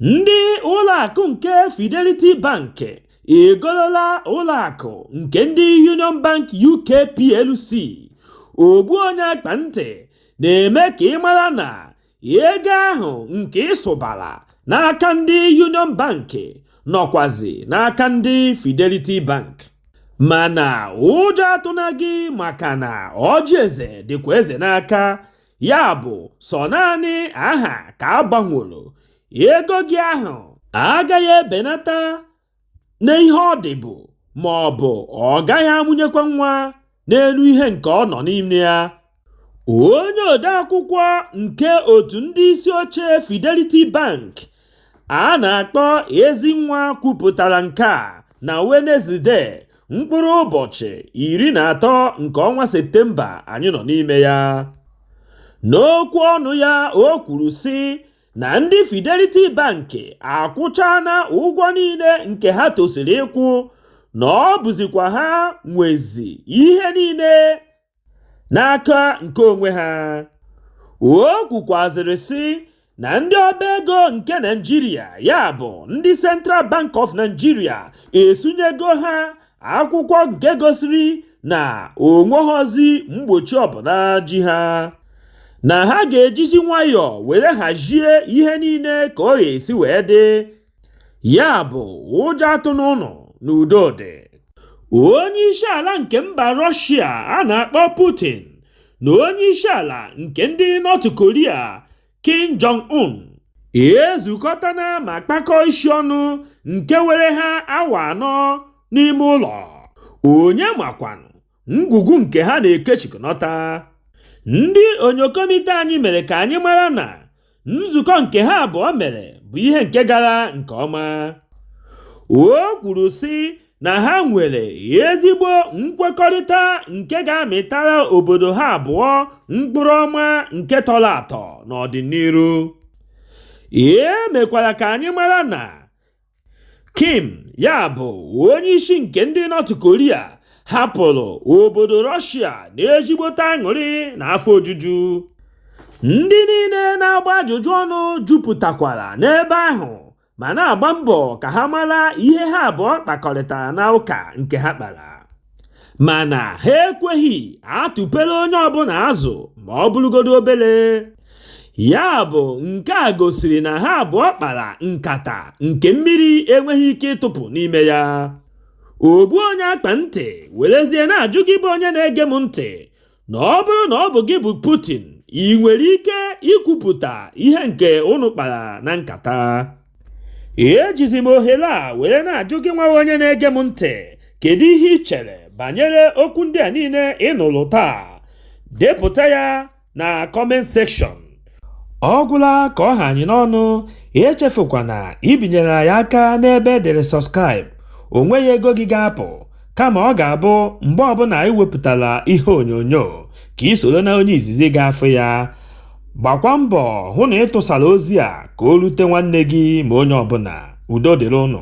ndị ụlọakụ nke Fidelity Bank egolola ụlọakụ nke ndị Union Bank UK PLC. Ogbu onye akpa ntị na-eme ka ị mara na ego ahụ nke ịsụbara n'aka ndị Union Bank nọkwazi n'aka ndị Fidelity Bank. Mana ụjọ atụna gị maka na ọjị eze dịkwa eze n'aka, ya bụ sọ naanị aha ka agbanworo. Ego gị ahụ agaghị ebenata n'ihe ọ dịbụ, ma ọ bụ ọ gaghị amụnyekwa nwa n'elu ihe nke ọ nọ n'ime ya. Onye odeakwụkwọ nke otu ndị isi oche Fidelity Bank a na-akpọ Ezinwa kwupụtara nke a na Wenezdee, mkpụrụ ụbọchị 13 nke ọnwa Septemba anyị nọ n'ime ya. N'okwu ọnụ ya o kwuru sị na ndị Fidelity Bank akwụchana ụgwọ niile nke ha tosiri ịkwụ, na ọ bụzikwa ha nwezi ihe niile n'aka nke onwe ha. O kwukwazịrị sị na ndị ọba ego nke Nigeria, ya bụ ndị Central Bank of Nigeria, esunyego ha akwụkwọ nke gosiri na onweghọzi mgbochi ọbụla ji ha, na ha ga-ejizi nwayọọ were hazie ihe niile ka ọ ga-esi wee dị. Ya bụ ụjọ atụ n'ụlọ n'udo dị. Onye isi ala nke mba Russia a na-akpọ Putin na onye isi ala nke ndị North Korea Jong ezukọtana ma kpakọọ isi ọnụ nke were ha awa 4 n'ime ụlọ. Onye makwanụ ngwugwu nke ha na-ekechikọnọta. Ndị onyokomite anyị mere ka anyị mara na nzukọ nke ha abụọ mere bụ ihe nke gara nke ọma. O kwuru sị na ha nwere ezigbo nkwekọrịta nke ga-amịtara obodo ha abụọ mkpụrụ ọma nke tọrọ atọ n'ọdịnihu. Mekwara ka anyị mara na Kim, ya bụ onye isi nke ndị North Korea, hapụrụ obodo Russia n'ezigbote aṅụrị na afọ ojuju. Ndị niile na-agba ajụjụ ọnụ jupụtakwara n'ebe ahụ ma na-agba mbọ ka ha mara ihe ha abụọ kpakọrịtara na ụka nke ha kpara, mana ha ekweghị atụpere onye ọbụla azụ ma ọ bụrụgodo obere. Ya bụ nke a gosiri na ha abụọ kpara nkata nke mmiri enweghị ike ịtụpụ n'ime ya. Ogbu onye akpa ntị werezie na-ajụ gị bụ onye na-ege m ntị na ọ bụrụ na ọ bụ gị bụ Putin, ị nwere ike ikwupụta ihe nke unu kpara na nkata. Ejizi m ohere a were na-ajụ gị nwa onye na-ege m ntị, kedu ihe ị chere banyere okwu ndị a niile ị nụrụ taa? Depụta ya na comment section. Ọ gwụla ka ọ ha anyị n'ọnụ. Echefukwana ibinyere anyị aka n'ebe edere subscribe. O nweghị ego gị ga-apụ, kama ọ ga-abụ mgbe ọbụla anyị wepụtara ihe onyonyo ka ị soro na onye izizi ga-afụ ya. Gbakwa mbọ hụ na ị tụsara ozi a ka o rute nwanne gị ma onye ọbụla. Udo dịrị ụnụ.